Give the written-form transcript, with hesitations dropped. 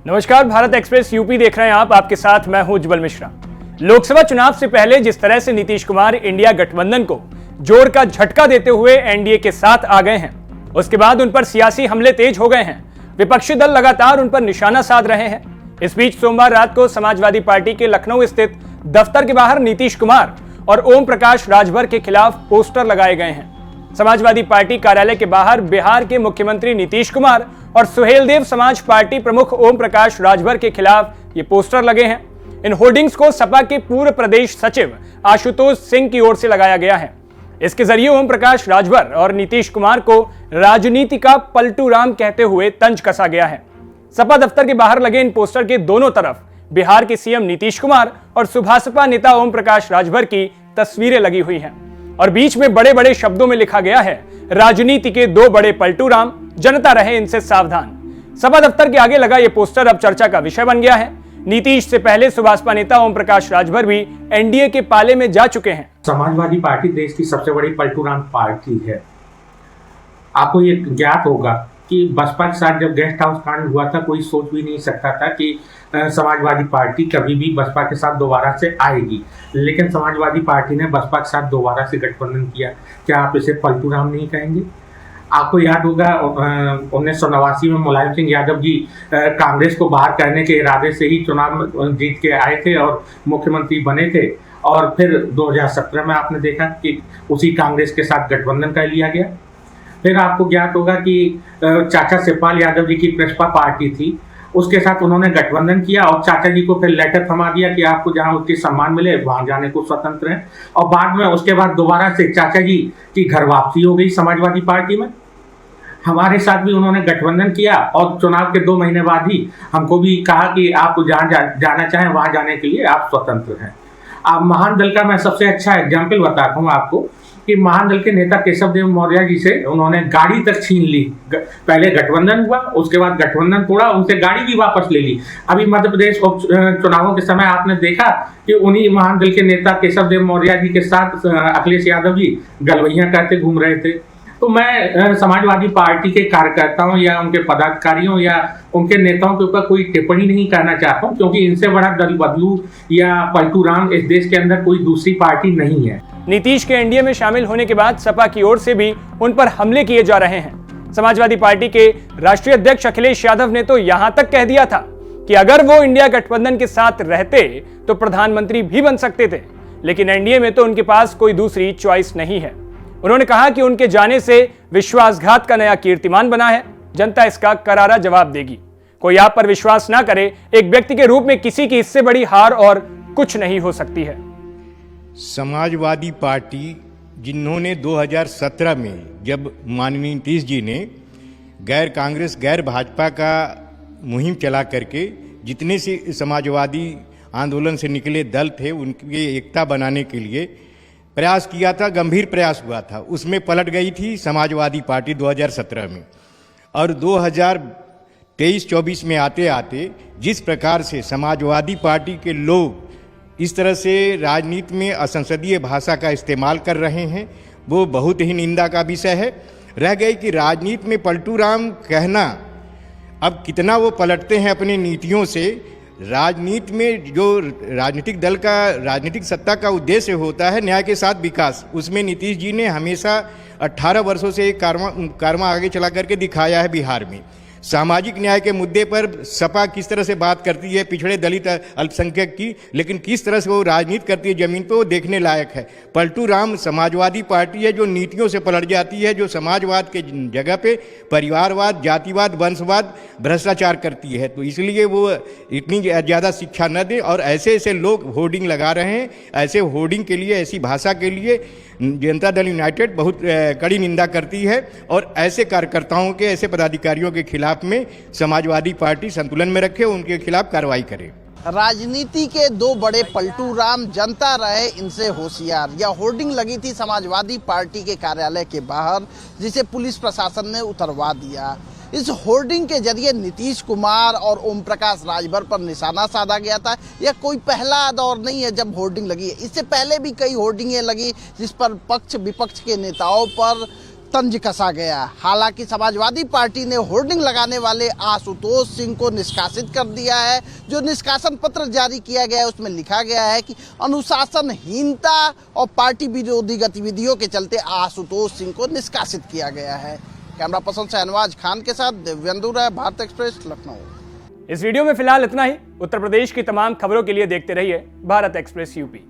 नमस्कार, Bharat express UP देख रहे हैं आप। आपके साथ मैं हूं उज्जवल मिश्रा। लोकसभा चुनाव से पहले जिस तरह से नीतीश कुमार इंडिया गठबंधन को जोर का झटका देते हुए एनडीए के साथ आ गए हैं, उसके बाद उन पर सियासी हमले तेज हो गए हैं। विपक्षी दल लगातार उन पर निशाना साध रहे हैं। इस बीच सोमवार रात को समाजवादी पार्टी के लखनऊ स्थित दफ्तर के बाहर नीतीश कुमार और ओम प्रकाश राजभर के खिलाफ पोस्टर लगाए गए हैं। समाजवादी पार्टी कार्यालय के बाहर बिहार के मुख्यमंत्री नीतीश कुमार और सुहेलदेव समाज पार्टी प्रमुख ओम प्रकाश राजभर के खिलाफ ये पोस्टर लगे हैं। इन होर्डिंग्स को सपा के पूर्व प्रदेश सचिव आशुतोष सिंह की ओर से लगाया गया है। इसके जरिए ओम प्रकाश राजभर और नीतीश कुमार को राजनीति का पलटू राम कहते हुए तंज कसा गया है। सपा दफ्तर के बाहर लगे इन पोस्टर के दोनों तरफ बिहार के सीएम नीतीश कुमार और सुभासपा नेता ओम प्रकाश राजभर की तस्वीरें लगी हुई हैं और बीच में बड़े बड़े शब्दों में लिखा गया है, राजनीति के दो बड़े पलटू राम, जनता रहे इनसे सावधान। सपा दफ्तर के आगे लगा यह पोस्टर अब चर्चा का विषय बन गया है। नीतीश से पहले सुभासपा नेता ओम प्रकाश राजभर भी एनडीए के पाले में जा चुके हैं। समाजवादी पार्टी देश की सबसे बड़ी पलटूराम पार्टी है। आपको ये ज्ञात होगा कि बसपा के साथ जब गेस्ट हाउस कांड हुआ था, कोई सोच भी नहीं सकता था कि समाजवादी पार्टी कभी भी बसपा के साथ दोबारा से आएगी, लेकिन समाजवादी पार्टी ने बसपा के साथ दोबारा से गठबंधन किया। क्या आप इसे पलटूराम नहीं कहेंगे? आपको याद होगा 1989 में मुलायम सिंह यादव जी कांग्रेस को बाहर करने के इरादे से ही चुनाव जीत के आए थे और मुख्यमंत्री बने थे, और फिर 2017 में आपने देखा कि उसी कांग्रेस के साथ गठबंधन कर लिया गया। फिर आपको ज्ञात होगा कि चाचा शिवपाल यादव जी की प्रसपा पार्टी थी, उसके साथ उन्होंने गठबंधन किया और चाचा जी को फिर लेटर थमा दिया कि आपको जहां उचित सम्मान मिले वहां जाने को स्वतंत्र हैं। और बाद में उसके बाद दोबारा से चाचा जी की घर वापसी हो गई समाजवादी पार्टी में। हमारे साथ भी उन्होंने गठबंधन किया और चुनाव के 2 महीने बाद ही हमको भी कहा कि आप जहाँ जाना चाहें वहां जाने के लिए आप स्वतंत्र हैं। अब महान दल का मैं सबसे अच्छा एग्जाम्पल बताता हूँ आपको कि महान दल के नेता केशव देव मौर्य जी से उन्होंने गाड़ी तक छीन ली। पहले गठबंधन हुआ, उसके बाद गठबंधन तोड़ा, उनसे गाड़ी भी वापस ले ली। अभी मध्य प्रदेश चुनावों के समय आपने देखा कि उन्हीं महान दल के नेता केशव देव मौर्य जी के साथ अखिलेश यादव जी गलवैया करते घूम रहे थे। तो मैं समाजवादी पार्टी के कार्यकर्ताओं या उनके पदाधिकारियों या उनके नेताओं के ऊपर कोई टिप्पणी नहीं करना चाहता हूँ, क्योंकि इनसे बड़ा दल बदलू या पलटू राम इस देश के अंदर कोई दूसरी पार्टी नहीं है। नीतीश के एनडीए में शामिल होने के बाद सपा की ओर से भी उन पर हमले किए जा रहे हैं। समाजवादी पार्टी के राष्ट्रीय अध्यक्ष अखिलेश यादव ने तो यहां तक कह दिया था कि अगर वो इंडिया गठबंधन के साथ रहते तो प्रधानमंत्री भी बन सकते थे, लेकिन एनडीए में तो उनके पास कोई दूसरी चॉइस नहीं है। उन्होंने कहा कि उनके जाने से विश्वासघात का नया कीर्तिमान बना है, जनता इसका करारा जवाब देगी। कोई आप पर विश्वास ना करे, एक व्यक्ति के रूप में किसी की इससे बड़ी हार और कुछ नहीं हो सकती है। समाजवादी पार्टी जिन्होंने 2017 में जब माननीय नीतीश जी ने गैर कांग्रेस गैर भाजपा का मुहिम चला करके जितने से समाजवादी आंदोलन से निकले दल थे उनकी एकता बनाने के लिए प्रयास किया था, गंभीर प्रयास हुआ था, उसमें पलट गई थी समाजवादी पार्टी 2017 में। और 2023-24 में आते आते जिस प्रकार से समाजवादी पार्टी के लोग इस तरह से राजनीति में असंसदीय भाषा का इस्तेमाल कर रहे हैं, वो बहुत ही निंदा का विषय है। रह गई कि राजनीति में पलटू राम कहना, अब कितना वो पलटते हैं अपनी नीतियों से। राजनीति में जो राजनीतिक दल का राजनीतिक सत्ता का उद्देश्य होता है न्याय के साथ विकास, उसमें नीतीश जी ने हमेशा 18 वर्षों से एक कारवा आगे चला करके दिखाया है। बिहार में सामाजिक न्याय के मुद्दे पर सपा किस तरह से बात करती है पिछड़े दलित अल्पसंख्यक की, लेकिन किस तरह से वो राजनीति करती है जमीन पे, वो देखने लायक है। पलटू राम समाजवादी पार्टी है जो नीतियों से पलट जाती है, जो समाजवाद के जगह पे परिवारवाद, जातिवाद, वंशवाद, भ्रष्टाचार करती है। तो इसलिए वो इतनी ज़्यादा शिक्षा न दे और ऐसे ऐसे लोग होर्डिंग लगा रहे हैं। ऐसे होर्डिंग के लिए, ऐसी भाषा के लिए जनता दल यूनाइटेड बहुत कड़ी निंदा करती है और ऐसे कार्यकर्ताओं के, ऐसे पदाधिकारियों के खिलाफ में समाजवादी पार्टी संतुलन में रखे, उनके खिलाफ कार्रवाई करे। राजनीति के दो बड़े पलटू राम, जनता रहे इनसे होशियार, यह होर्डिंग लगी थी समाजवादी पार्टी के कार्यालय के बाहर, जिसे पुलिस प्रशासन ने उतरवा दिया। इस होर्डिंग के जरिए नीतीश कुमार और ओम प्रकाश राजभर पर निशाना साधा गया था। यह कोई पहला दौर नहीं है जब होर्डिंग लगी है, इससे पहले भी कई होर्डिंगें लगी जिस पर पक्ष विपक्ष के नेताओं पर तंज कसा गया। हालांकि समाजवादी पार्टी ने होर्डिंग लगाने वाले आशुतोष सिंह को निष्कासित कर दिया है। जो निष्कासन पत्र जारी किया गया है उसमें लिखा गया है कि अनुशासनहीनता और पार्टी विरोधी गतिविधियों के चलते आशुतोष सिंह को निष्कासित किया गया है। कैमरा पर्सन शहनवाज खान के साथ दिव्येंदु राय, भारत एक्सप्रेस, लखनऊ। इस वीडियो में फिलहाल इतना ही। उत्तर प्रदेश की तमाम खबरों के लिए देखते रहिए भारत एक्सप्रेस यूपी।